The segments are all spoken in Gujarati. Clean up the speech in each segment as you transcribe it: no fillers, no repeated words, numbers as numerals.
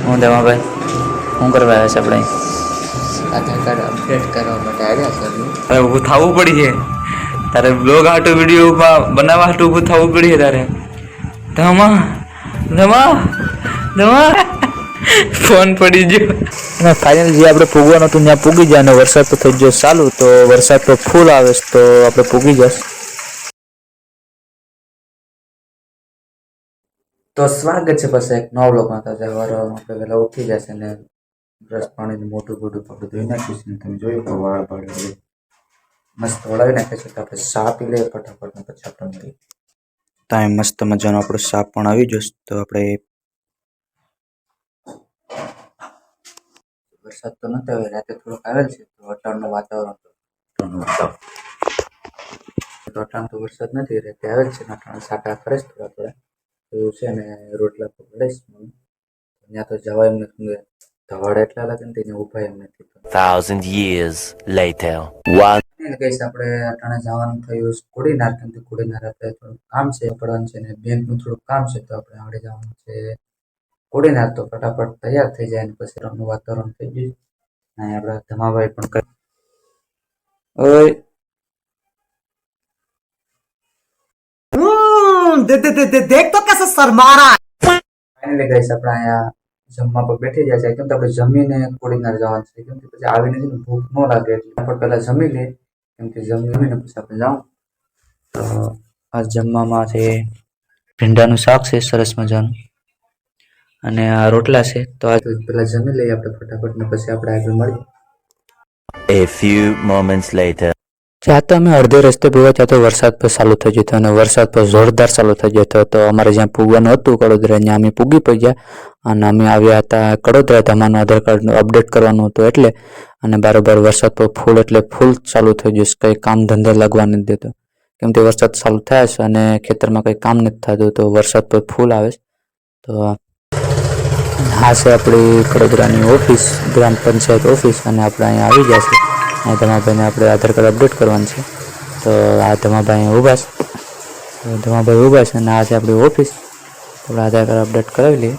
હું દેવાભાઈ શું કરવા આવ્યા છે આપણે? આધાર કાર્ડ અપડેટ કરવા માટે આવ્યા છે. હવે ઊભું થવું પડી છે તારે, બ્લોગ હાટું વિડીયોમાં બનાવવા હાટું ઊભું થવું પડી છે તારે. ધમા ધમા ધમા ફોન પડી ગયો. અને ફાઇનલ જે આપણે પૂગવાનું હતું ત્યાં પૂગી જાય, અને વરસાદ તો થઈ ગયો ચાલુ, તો વરસાદ તો ફૂલ આવે તો આપણે પૂગી જશ. તો સ્વાગત છે પછી એક નવા બ્લોગમાં. તો સવારમાં આપણે વહેલા ઉઠી જશે ને બ્રશ પાણીનું મોટું બધું આપણે ધોઈ નાખ્યું છે. તમે જોયું તો વાળ પાડી મસ્ત વળાવી નાખે છે. તો આપણે ચા પી લઈએ ફટાફટ ને પછી આપણે મળીએ. ત્યાં મસ્ત મજાનો આપણો ચા પણ આવી જશે. તો આપણે વરસાદ તો નથી આવે, રાતે થોડોક આવેલ છે. તો અટાણનું વાતાવરણ અટાણ તો વરસાદ નથી, રાતે આવેલ છે. અટાણ સાટા ફરે છે થોડા થોડા એવું છે. ને રોટલા તો પડે ત્યાં તો જવાય એમ નથી, ધવાડ એટલા લાગે ને ત્યાં ઉભા એમ નથી. 1,000 years later. કહીશ આપણે અટાણે જવાનું થયું કોડીનાર, કેમ કે કોડીનાર આપણે થોડું કામ છે પડવાનું છે ને બેંકનું થોડુંક કામ છે. તો આપણે આવડે જવાનું છે કોડીનાર. તો ફટાફટ તૈયાર થઈ જાય ને પછી રમનું વાતાવરણ થઈ ગયું. અને આપણા ધમાભાઈ પણ કરી देख तो कैसे शर्मा रहा है. ફાઇનલી ગઈશ આપણે અહીંયા જમવા પર બેઠી જાય છે. કેમ તો આપણે જમીને કોડીનાર જવાનું છે, કેમ કે પછી આવીને છે ને ભૂખ ન લાગે એટલે આપણે પહેલા જમી લઈએ. કેમ કે જમીને પછી આપણે જાઉં. તો આ જમવામાં છે ભીંડાનું શાક છે સરસ મજાનું, અને આ રોટલા છે. તો આ પેલા જમી લઈએ આપણે ફટાફટ ને પછી આપણે આગળ મળીએ. A few moments later. જ્યાં તો અમે અડધે રસ્તે પૂગા ત્યાં તો વરસાદ પર ચાલુ થઈ ગયો હતો, અને વરસાદ પર જોરદાર ચાલુ થઈ ગયો હતો. તો અમારે જ્યાં પૂગવાનું હતું કડોદરા, ત્યાં અમે પૂગી પડ્યા અને અમે આવ્યા હતા કડોદરા. તમારું આધાર કાર્ડનું અપડેટ કરવાનું હતું એટલે, અને બારોબાર વરસાદ પર ફૂલ એટલે ફૂલ ચાલુ થઈ ગયું. કંઈ કામ ધંધા લાગવા નથી દેતો, કેમ કે વરસાદ ચાલુ થાય છે અને ખેતરમાં કંઈ કામ નથી થતું. તો વરસાદ પર ફૂલ આવે છે. તો આ છે આપણી કડોદરાની ઓફિસ, ગ્રામ પંચાયત ઓફિસ, અને આપણે અહીંયા આવી ગયા છે. અહીં ધમાભાઈને આપણે આધાર કાર્ડ અપડેટ કરવાનું છે. તો આ ધમાભાઈ ઊભા છે, ધમાભાઈ ઊભા છે, અને આ છે આપણી ઓફિસ. આપણે આધાર કાર્ડ અપડેટ કરાવી લઈએ.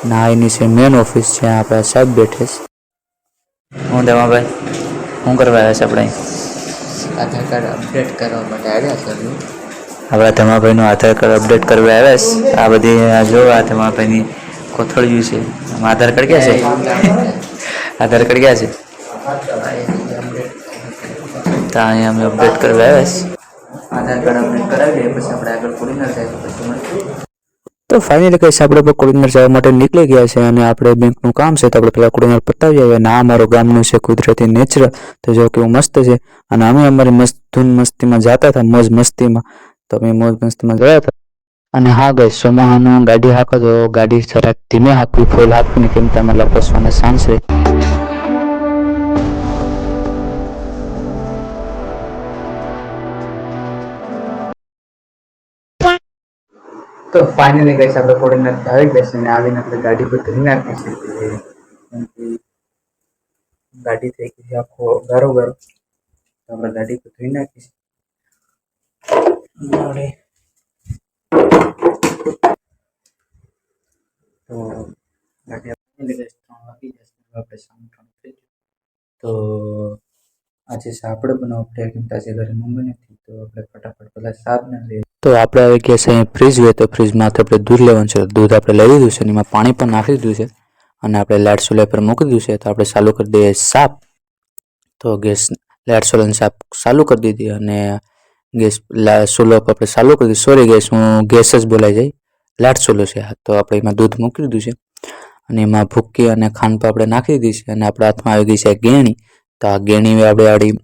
અને આ એની છે મેન ઓફિસ, જ્યાં આપણા સાહેબ બેઠે છે. હું ધમાભાઈ શું કરવા આવ્યા છે આપણે? આધાર કાર્ડ અપડેટ કરવા માટે આવ્યા છે. આપણા ધમાભાઈનું આધાર કાર્ડ અપડેટ કરવા આવ્યા છે. આ બધી જો આ ધમાભાઈની કોથળિયું છે. આધાર કાર્ડ ક્યાં છે? આધાર કાર્ડ ક્યાં છે? તો અહીંયા અમે અપડેટ કરવા આવ્યા છે. આધાર કાર્ડ અપડેટ કરાવી લઈએ પછી આપણે આગળ કોડીનાર જાય પછી મળીએ. તો ફાઇનલી કહીશ આપણે કોડીનાર જવા માટે નીકળી ગયા છે, અને આપણે બેંકનું કામ છે. તો આપણે પેલા કોડીનાર પતાવી આવીએ. અને આ અમારું ગામનું છે કુદરતી નેચર. તો જો કેવું મસ્ત છે. અને અમે અમારી મસ્ત ધૂન મસ્તીમાં જતા હતા, મોજ મસ્તીમાં. તો અમે મોજ મસ્તીમાં ગયા હતા. અને હા ગઈ સોમાહાનું ગાડી હાંકો તો ગાડી જરાક ધીમે હાંકવી, ફૂલ હાંકવી, કેમ તમે લપસવાના ચાન્સ રહે. તો ફાઇનલી ગઈ આપણે કોડીનાર આવી ગયા છે, અને આવીને આપણે ગાડી પર ધરી નાખી છે. ગાડી થઈ ગઈ આખો ગારો ગારો. તો આપણે ગાડી પર ધોઈ નાખી છે. તો ગાડી આપણે 3 વાગી જશે. આપણે સામે થઈ ગયું. તો આજે આપણે બનાવવું પડે, કેમ કે આજે ઘરે મમ્મી નથી. તો આપણે ફટાફટ પેલા સાબ ને લઈએ. તો આપણે આવી ગયા છે અહીં ફ્રીજ હોય, તો ફ્રીજમાં આપણે દૂધ લેવાનું છે. દૂધ આપણે લઈ લીધું છે, એમાં પાણી પણ નાખી દીધું છે, અને આપણે લાઇટ ચૂલા પર મૂકી દીધું છે. તો આપણે ચાલુ કરી દઈએ સાપ. તો ગેસ લાઇટ ચૂલાની સાપ ચાલુ કરી દીધી, અને ગેસ ચૂલો પર આપણે ચાલુ કરી દીધી. સોરી ગેસ, હું ગેસ જ બોલાઈ જાય, લાઇટ ચૂલો છે. તો આપણે એમાં દૂધ મૂકી દીધું છે, અને એમાં ભૂકી અને ખાંડ પર આપણે નાખી દીધી છે. અને આપણા હાથમાં આવી ગઈ છે ગેણી. તો આ ગેણી આપણે આડી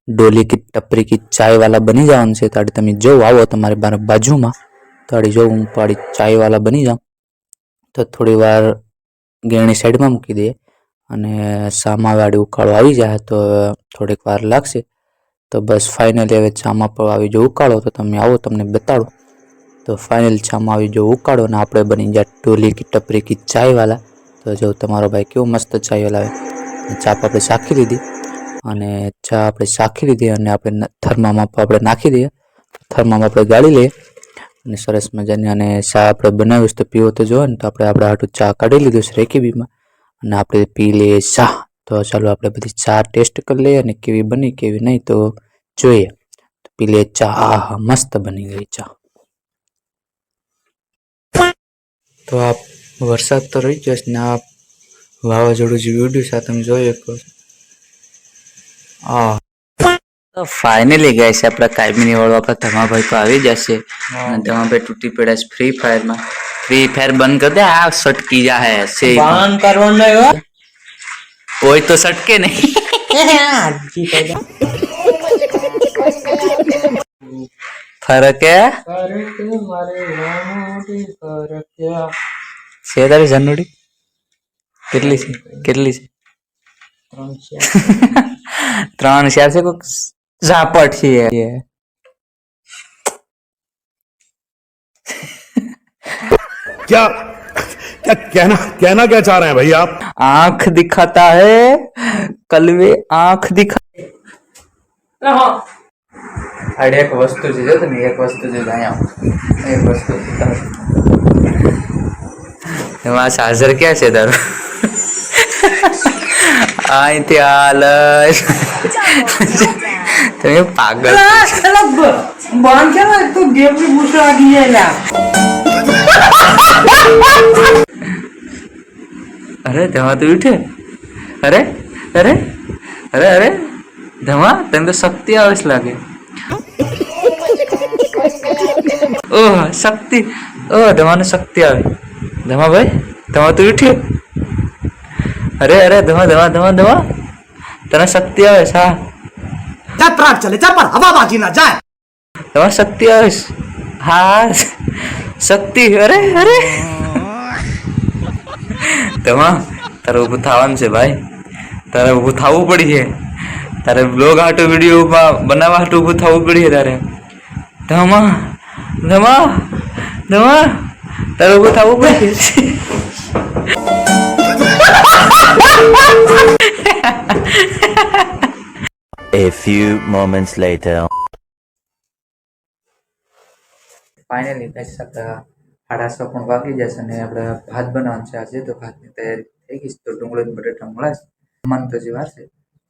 ડોલી કી ટપરી કી ચાયવાલા બની જવાનું છે. તો આડી તમે જો આવો તમારી બાજુમાં, તો આડી જો હું આડી ચાયવાલા બની જાઉં. તો થોડી વાર ગેણી સાઈડમાં મૂકી દઈએ, અને સામાવાળી ઉકાળો આવી જાય તો થોડીક વાર લાગશે. તો બસ ફાઇનલી હવે ચામાં પર આવી જો ઉકાળો. તો તમે આવો તમને બતાડો. તો ફાઇનલ ચામાં આવી જો ઉકાળો, ને આપણે બની જાય ડોલી કી ટપરી કી ચાયવાલા. તો જો તમારો ભાઈ કેવો મસ્ત ચાય લાવે. ચા આપણે ચાખી લીધી, અને ચા આપણે ચાખી લીધી, અને આપણે થર્મામાં આપણે નાખી દઈએ. થર્મામાં આપણે ગાળી લઈએ, અને સરસ મજાની. અને ચા આપણે બનાવીશ તો પીવો તો જોવે ને. તો આપણે હાટું ચા કાઢી લીધું છે રેકીબીમાં. અને આપણે પી લઈએ ચા. તો ચાલો આપણે બધી ચા ટેસ્ટ કરી લઈએ અને કેવી બની કેવી નહીં તો જોઈએ. પી લઈએ ચા. આહા મસ્ત બની ગઈ ચા. તો આ વરસાદ તો રહી ગયો છે ને આ વાવાઝોડું જે ઉડ્યું છે આ તમે જોઈ શકો છો. તો ફાઇનલી ગાઈસ આપણા કાયમીની વાળો આપણા ધમાભાઈ તો આવી જશે અને ધમાભાઈ તૂટી પડ્યા છે ફ્રી ફાયરમાં. ફ્રી ફાયર બંધ કરી દે આ સટકી જા હે સે બંધ કરવાનું નહીં હો. ઓય તો સટકે નહીં. ફરક હે છે તારી જનુડી કેટલી છે કેટલી છે 3 4 છે કોક ઝાપટ છે क्या क्या कहना क्या चाह रहे हैं भाई आप? आंख दिखाता है कलवे आंख दिखा. અરે એક વસ્તુ છે જો તમે એક વસ્તુ છે અહીંયા એક વસ્તુ છે એમાં ચાર્જર ક્યાં છે તારું અહીંથી હાલ તમે પાગલ બંધ કેમ તું ગેમ ની બુશો આગી જાય. અરે ધમા તું ઉઠે અરે અરે અરે અરે ધમા તને તો શક્તિ આવે છે લાગે. ઓહ શક્તિ ઓહ ધમાને શક્તિ આવે. ધમા ભાઈ ધમા તું ઉઠ્યો અરે અરે ધમા ધમા ધમા ધમા તને શક્તિ આવે છે હા ચલે ચા પર હવાબાજી ના જાય. તમારે શક્તિ આવે છે હા શક્તિ અરે અરે ધમા તારે ઊભું થવાનું છે ભાઈ. તારે ઊભું થવું પડી છે. તારે બ્લોગ હાટું વિડીયો બનાવવા હાટું ઊભું થવું પડી છે તારે. ધમા ધમા ધમા તારે ઊભું થવું પડે. A few moments later. Finally guys આપણા 6:30 પણ વાગી જશે અને આપણે ભાત બનાવવાનું છે આજે. તો ભાતની તૈયારી થઈ ગઈ છે. તો ડુંગળી અને બટેટા મળે છે. જમવાનું તો જે વાર છે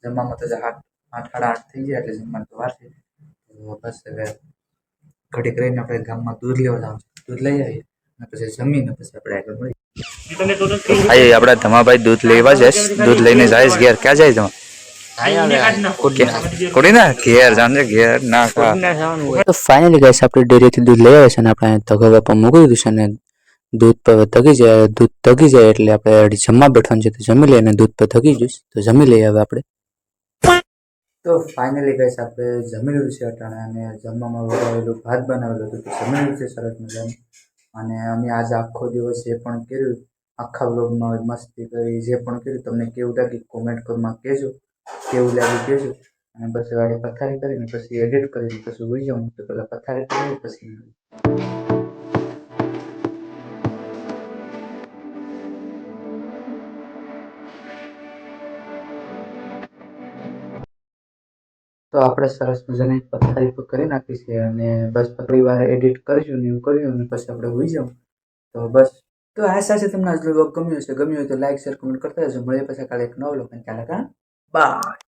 જમવામાં તો 8 8:30 થઈ જાય એટલે જમવાનું તો વાર છે. તો બસ હવે ઘડીક રહીને આપણે ગામમાં દૂધ લેવા જવાનું છે. દૂધ લઈ આવીએ અને પછી જમીને પછી આપણે આગળ મળીએ. આઈ આપણા ધમાભાઈ દૂધ લેવા જઈશ. દૂધ લઈને જાય ઘેર ક્યાં જાય તમે કોડી ના ઘેર જાણજે ઘેર ના ખા. તો ફાઇનલી ગાઈસ આપણે ડેરીથી દૂધ લઈ આવ્યા છે અને આપણે તગાવા પર મૂકી દીધું છે અને દૂધ પર તગી જાય. દૂધ તગી જાય એટલે આપણે જમવા બેઠવાનું છે તો જમી લઈએ અને દૂધ પર તગી જઈશ તો જમી લઈએ હવે આપણે. તો ફાઇનલી ગાઈસ આપણે જમી લીધું છે અટાણે અને જમવામાં વગાવેલું ભાત બનાવેલું હતું તો જમી લીધું છે સરસ મજાનું. અને અમે આજે આખો દિવસ જે પણ કર્યું આખા વ્લોગમાં મસ્તી કરી જે પણ કર્યું તમને કેવું લાગ્યું કોમેન્ટ કરવામાં કહેજો. કેવું લાગ્યું કહેજો. અને પછી વાળી પથારી કરીને પછી એડિટ કરીને પછી હોઈ જાઉં તો પહેલાં પથારી કરી પછી તો આપણે સરસ મજાની પથારી પર કરી નાખી છે અને બસ થોડી વાર એડિટ કરીશું ને એવું કર્યું અને પછી આપણે હોઈ જાઉં તો બસ. તો આશા છે તમને આજનો વ્લોગ ગમ્યો હશે. ગમ્યો હોય તો લાઈક શેર કમેન્ટ કરતા જજો. મળીએ પછી કાલે એક નવો વ્લોગ ચાલે બાય.